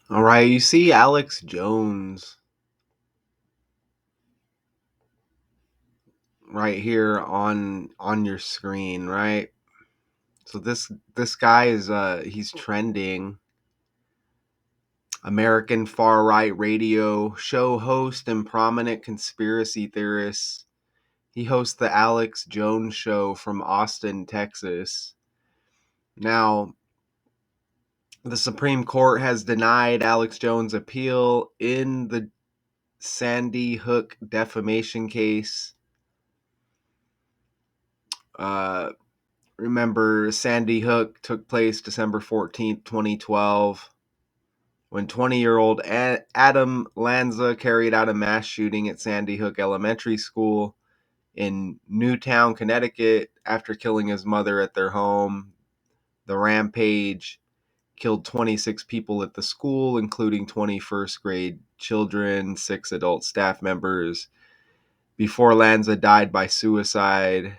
All right, you see Alex Jones right here on your screen, right? So this guy is he's trending. American far right radio show host and prominent conspiracy theorist. He hosts the Alex Jones show from Austin, Texas. Now, the Supreme Court has denied Alex Jones' appeal in the Sandy Hook defamation case. Uh Remember, Sandy Hook took place December 14th, 2012, when 20-year-old Adam Lanza carried out a mass shooting at Sandy Hook Elementary School in Newtown, Connecticut, after killing his mother at their home. The rampage killed 26 people at the school, including 21st grade children, 6 adult staff members, before Lanza died by suicide.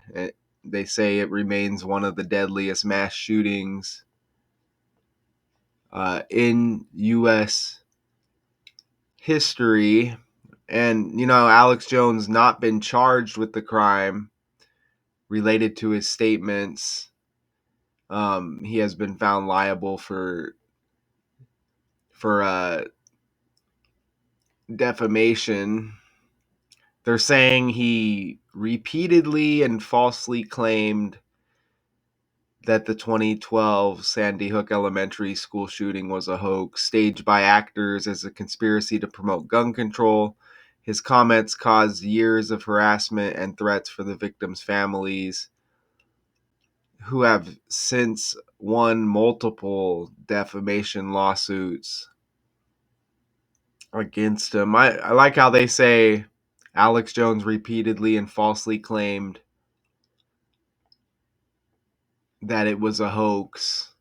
They say it remains one of the deadliest mass shootings in U.S. history. And, Alex Jones not been charged with the crime related to his statements. He has been found liable for defamation. They're saying he repeatedly and falsely claimed that the 2012 Sandy Hook Elementary School shooting was a hoax staged by actors as a conspiracy to promote gun control. His comments caused years of harassment and threats for the victims' families, who have since won multiple defamation lawsuits against him. I like how they say Alex Jones repeatedly and falsely claimed that it was a hoax.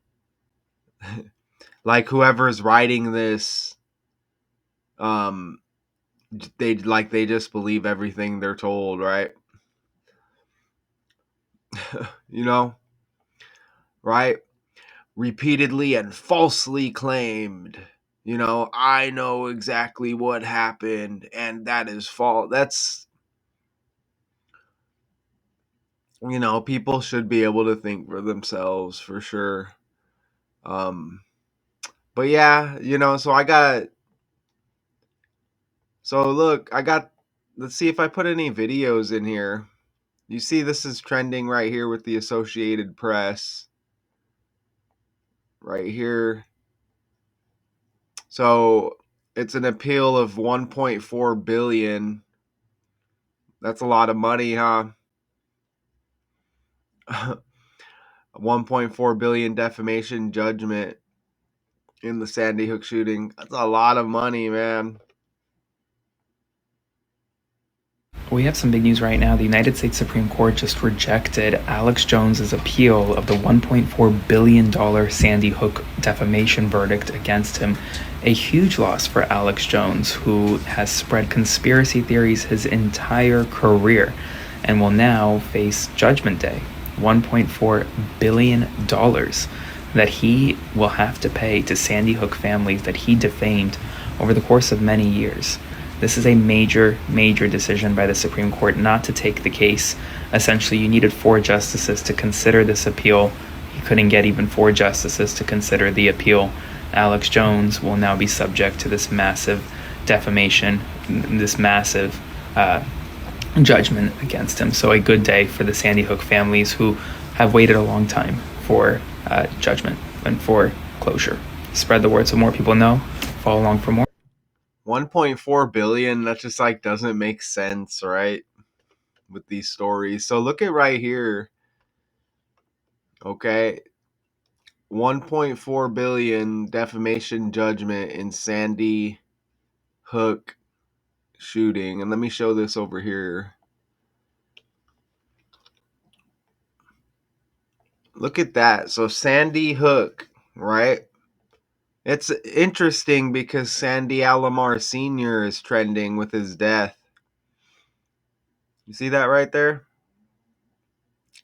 Like whoever's writing this, um, they just believe everything they're told, right? you know, right? Repeatedly and falsely claimed. I know exactly what happened, and that is false. That's people should be able to think for themselves for sure. Um, but yeah, so look, let's see if I put any videos in here. You see, this is trending right here with the Associated Press. Right here. So it's an appeal of 1.4 billion. That's a lot of money, huh? 1.4 billion defamation judgment in the Sandy Hook shooting. That's a lot of money, man. We have some big news right now. The United States Supreme Court just rejected Alex Jones's appeal of the $1.4 billion Sandy Hook defamation verdict against him. A huge loss for Alex Jones, who has spread conspiracy theories his entire career and will now face Judgment Day. $1.4 billion that he will have to pay to Sandy Hook families that he defamed over the course of many years. This is a major, major decision by the Supreme Court not to take the case. Essentially, you needed 4 justices to consider this appeal. You couldn't get even 4 justices to consider the appeal. Alex Jones will now be subject to this massive defamation, this massive judgment against him. So a good day for the Sandy Hook families who have waited a long time for judgment and for closure. Spread the word so more people know. Follow along for more. 1.4 billion, that just like doesn't make sense, right? With these stories. So look at right here. Okay. 1.4 billion defamation judgment in Sandy Hook shooting. And let me show this over here. Look at that. So Sandy Hook, right? It's interesting because Sandy Alomar Sr. is trending with his death. You see that right there?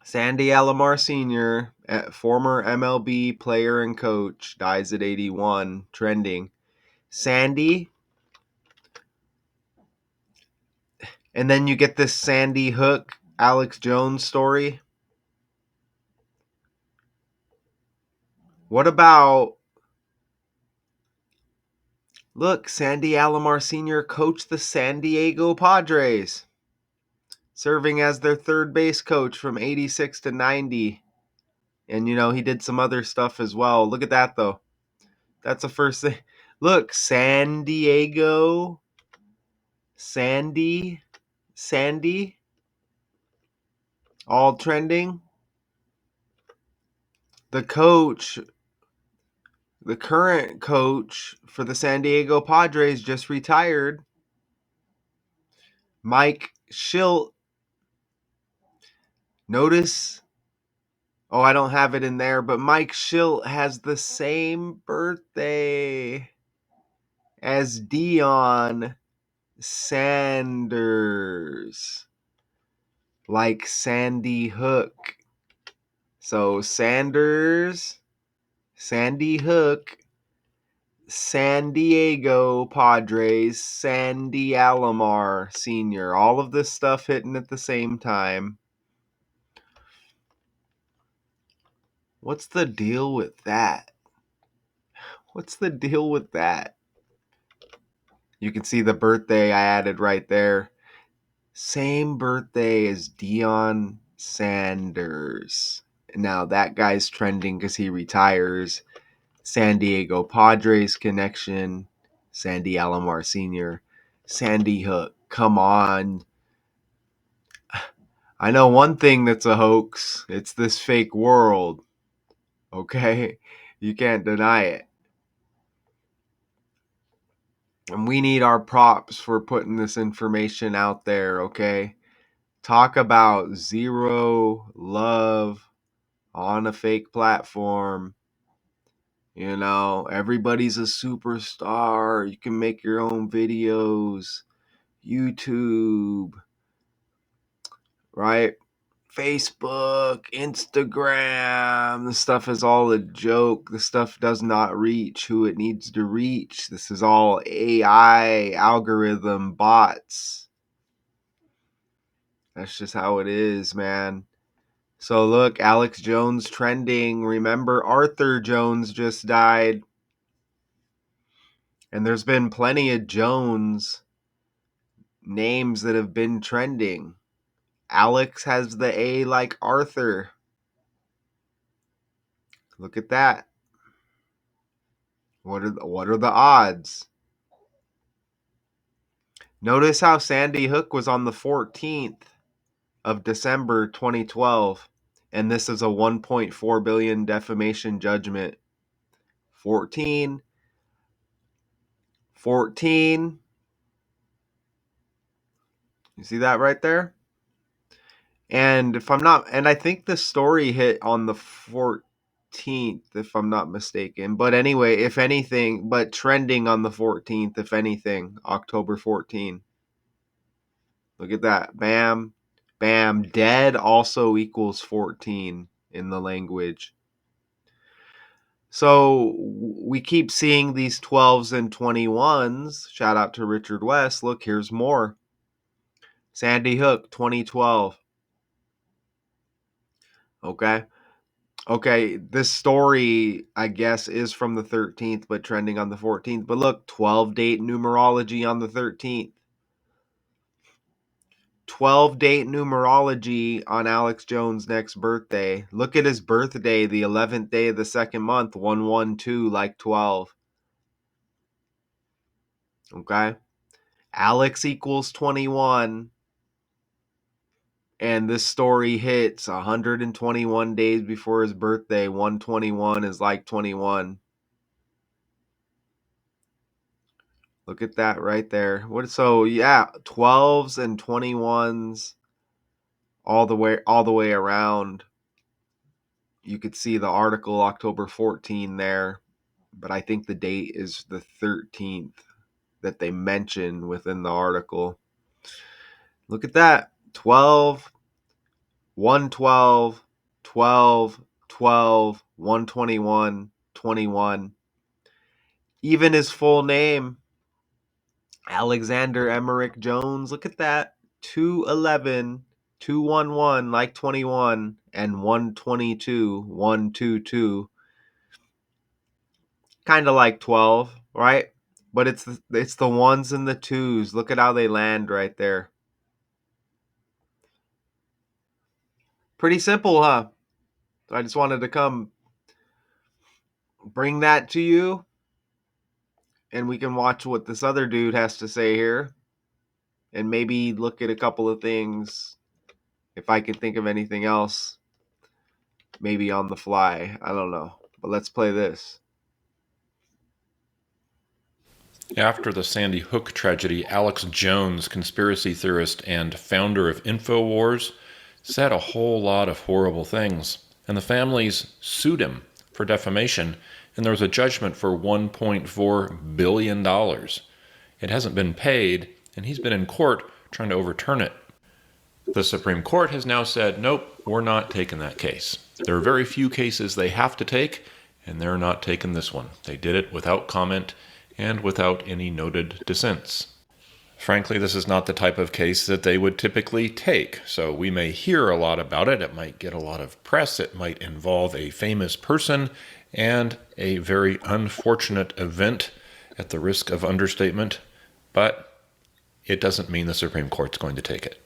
Sandy Alomar Sr., former MLB player and coach, dies at 81, trending. Sandy. And then you get this Sandy Hook, Alex Jones story. What about, look, Sandy Alomar Sr. coached the San Diego Padres, serving as their third base coach from 86 to 90. And, he did some other stuff as well. Look at that, though. That's the first thing. Look, San Diego, Sandy, all trending. The coach, the current coach for the San Diego Padres just retired. Mike Schilt. Notice, I don't have it in there, but Mike Schilt has the same birthday as Deion Sanders, like Sandy Hook. So Sanders, Sandy Hook, San Diego Padres, Sandy Alomar Sr. All of this stuff hitting at the same time. What's the deal with that? You can see the birthday I added right there. Same birthday as Deion Sanders. Now that guy's trending because he retires. San Diego Padres connection. Sandy Alomar Sr. Sandy Hook. Come on. I know one thing that's a hoax. It's this fake world. Okay? You can't deny it. And we need our props for putting this information out there, okay? Talk about zero love on a fake platform. Everybody's a superstar. You can make your own videos. YouTube, right? Facebook, Instagram. This stuff is all a joke. This stuff does not reach who it needs to reach. This is all AI, algorithm, bots. That's just how it is, man. So look, Alex Jones trending. Remember, Arthur Jones just died. And there's been plenty of Jones names that have been trending. Alex has the A like Arthur. Look at that. What are the odds? Notice how Sandy Hook was on the 14th of December 2012, and this is a 1.4 billion defamation judgment. 14. You see that right there? And I think the story hit on the 14th, if I'm not mistaken. But anyway, if anything, but trending on the 14th, if anything, October 14. Look at that. Bam, bam. Dead also equals 14 in the language. So we keep seeing these 12s and 21s. Shout out to Richard West. Look, here's more. Sandy Hook, 2012. Okay, this story, I guess, is from the 13th, but trending on the 14th. But look, 12-date numerology on the 13th. 12-date numerology on Alex Jones' next birthday. Look at his birthday, the 11th day of the second month, 112, like 12. Okay? Alex equals 21. And this story hits 121 days before his birthday. 121 is like 21. Look at that right there. So yeah, 12s and 21s all the way around. You could see the article October 14 there, but I think the date is the 13th that they mention within the article. Look at that. 12, 112, 12, 12, 121, 21. Even his full name, Alexander Emmerich Jones. Look at that. 211, 211, like 21, and 122, 122. Kind of like 12, right? But it's the ones and the twos. Look at how they land right there. Pretty simple, huh? I just wanted to come bring that to you, and we can watch what this other dude has to say here, and maybe look at a couple of things if I can think of anything else, maybe on the fly. I don't know. But let's play this. After the Sandy Hook tragedy, Alex Jones, conspiracy theorist and founder of InfoWars, said a whole lot of horrible things. And the families sued him for defamation, and there was a judgment for $1.4 billion. It hasn't been paid, and he's been in court trying to overturn it. The Supreme Court has now said, nope, we're not taking that case. There are very few cases they have to take, and they're not taking this one. They did it without comment and without any noted dissents. Frankly, this is not the type of case that they would typically take, so we may hear a lot about it. It might get a lot of press. It might involve a famous person and a very unfortunate event at the risk of understatement, but it doesn't mean the Supreme Court's going to take it.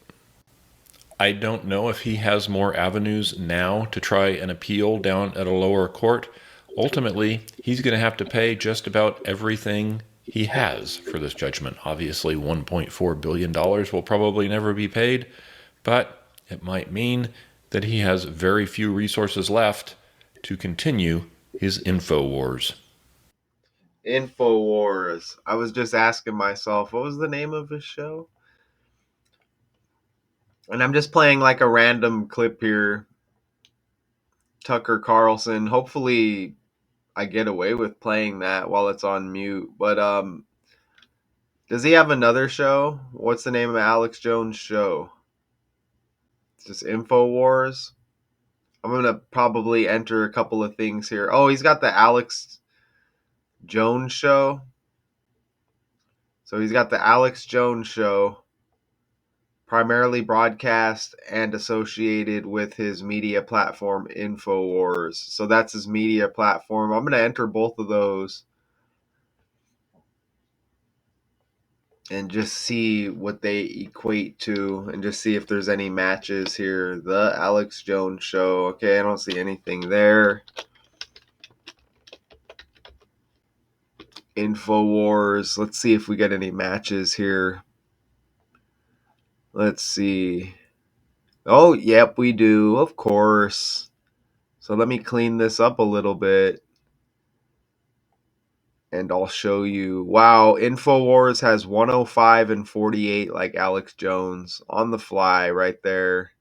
I don't know if he has more avenues now to try an appeal down at a lower court. Ultimately, he's going to have to pay just about everything he has for this judgment. Obviously, $1.4 billion will probably never be paid, but it might mean that he has very few resources left to continue his InfoWars. InfoWars. I was just asking myself, what was the name of his show? And I'm just playing like a random clip here. Tucker Carlson. Hopefully I get away with playing that while it's on mute. But does he have another show? What's the name of Alex Jones' show? It's just InfoWars. I'm gonna probably enter a couple of things here. Oh, he's got the Alex Jones show. So he's got the Alex Jones show, primarily broadcast and associated with his media platform InfoWars. So that's his media platform. I'm gonna enter both of those and just see what they equate to and just see if there's any matches here. The Alex Jones show. Okay, I don't see anything there. InfoWars. Let's see if we get any matches here. Let's see. Oh, yep, we do. Of course. So let me clean this up a little bit. And I'll show you. Wow, InfoWars has 105 and 48 like Alex Jones on the fly right there.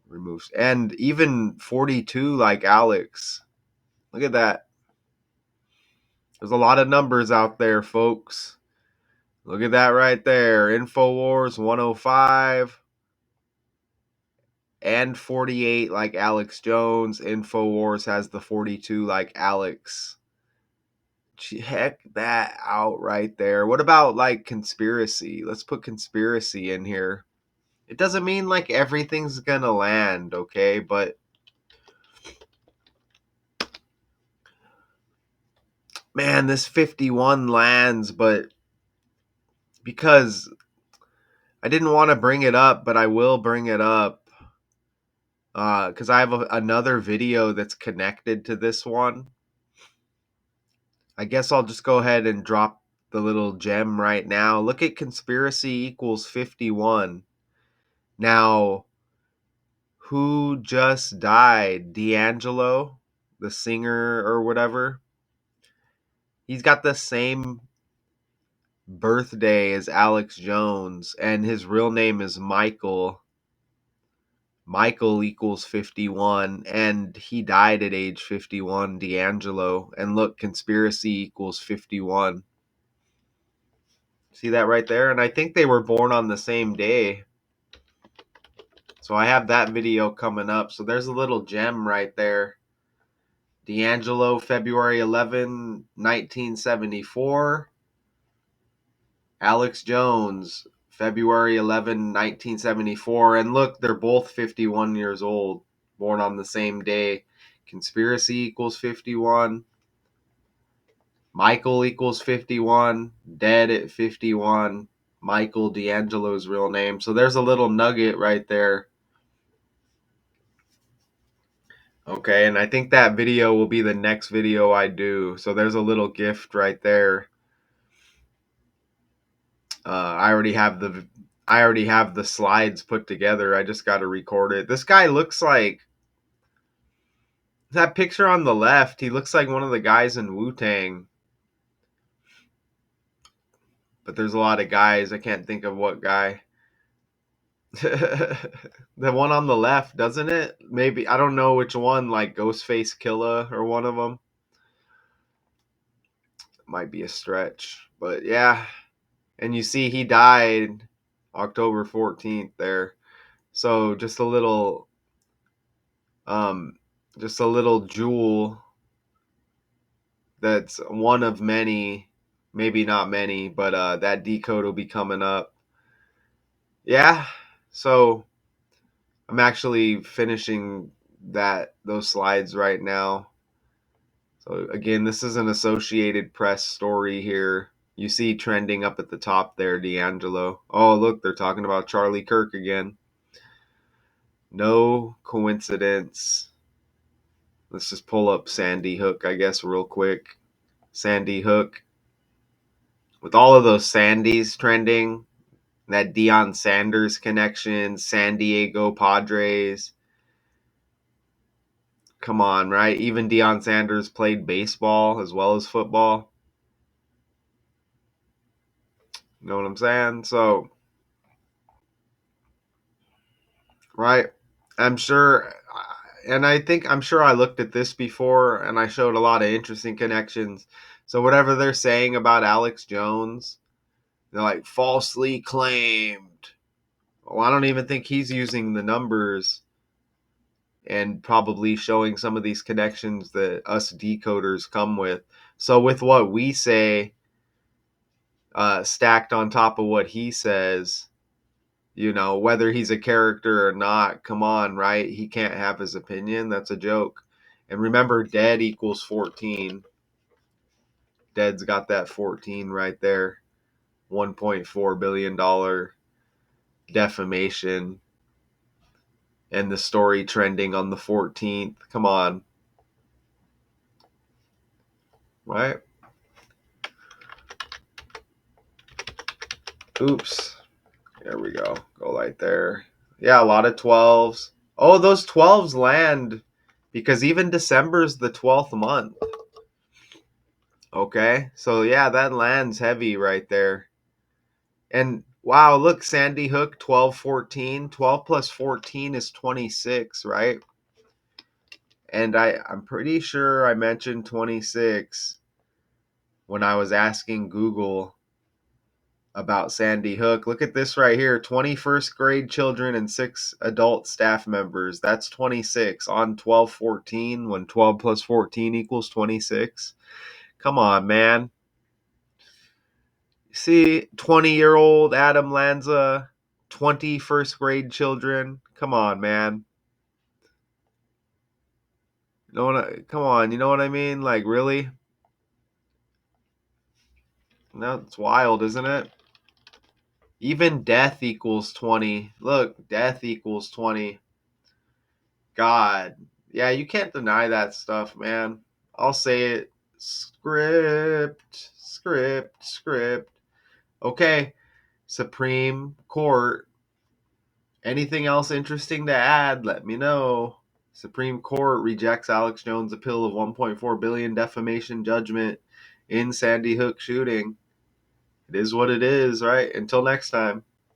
Removes. And even 42 like Alex. Look at that. There's a lot of numbers out there, folks. Look at that right there. InfoWars 105 and 48 like Alex Jones. InfoWars has the 42 like Alex. Check that out right there. What about like conspiracy? Let's put conspiracy in here. It doesn't mean like everything's gonna land, okay? But man, this 51 lands, but because I didn't want to bring it up, but I will bring it up because I have another video that's connected to this one. I guess I'll just go ahead and drop the little gem right now. Look at conspiracy equals 51. Now, who just died? D'Angelo, the singer or whatever. He's got the same birthday as Alex Jones, and his real name is Michael. Michael equals 51, and he died at age 51, D'Angelo. And look, conspiracy equals 51. See that right there? And I think they were born on the same day. So I have that video coming up. So there's a little gem right there. D'Angelo, February 11, 1974. Alex Jones, February 11, 1974. And look, they're both 51 years old, born on the same day. Conspiracy equals 51. Michael equals 51. Dead at 51. Michael D'Angelo's real name. So there's a little nugget right there. Okay, and I think that video will be the next video I do. So there's a little gift right there. I already have the slides put together. I just got to record it. This guy looks like that picture on the left. He looks like one of the guys in Wu-Tang. But there's a lot of guys. I can't think of what guy. The one on the left, doesn't it? Maybe, I don't know which one, like Ghostface Killer or one of them. Might be a stretch, but yeah. And you see he died October 14th there. So um just a little jewel that's one of many, maybe not many, but that decode will be coming up. Yeah. So I'm actually finishing those slides right now. So again, this is an Associated Press story here. You see trending up at the top there, D'Angelo. Oh, look, they're talking about Charlie Kirk again. No coincidence. Let's just pull up Sandy Hook, I guess, real quick. Sandy Hook. With all of those Sandys trending, that Deion Sanders connection, San Diego Padres. Come on, right? Even Deion Sanders played baseball as well as football. You know what I'm saying? So, right? I'm sure, and I'm sure I looked at this before and I showed a lot of interesting connections. So, whatever they're saying about Alex Jones, they're like falsely claimed. Well, I don't even think he's using the numbers and probably showing some of these connections that us decoders come with. So, with what we say stacked on top of what he says, whether he's a character or not, come on, right? He can't have his opinion. That's a joke. And remember, dead equals 14. Dead's got that 14 right there. $1.4 billion defamation. And the story trending on the 14th. Come on. Right? Oops. There we go. Go right there. Yeah, a lot of 12s. Oh, those 12s land because even December's the 12th month. Okay, so yeah, that lands heavy right there. And wow, look, Sandy Hook, 12, 14. 12 plus 14 is 26, right? And I'm pretty sure I mentioned 26 when I was asking Google about Sandy Hook. Look at this right here, 21st grade children and 6 adult staff members. That's 26 on 12/14 when 12 plus 14 equals 26. Come on, man. See, 20-year-old Adam Lanza, 21st grade children. Come on, man. Come on, you know what I mean? Like, really? No, it's wild, isn't it? Even death equals 20. Look, death equals 20. God. Yeah, you can't deny that stuff, man. I'll say it. Script, script, script. Okay, Supreme Court. Anything else interesting to add? Let me know. Supreme Court rejects Alex Jones' appeal of $1.4 billion defamation judgment in Sandy Hook shooting. It is what it is, right? Until next time.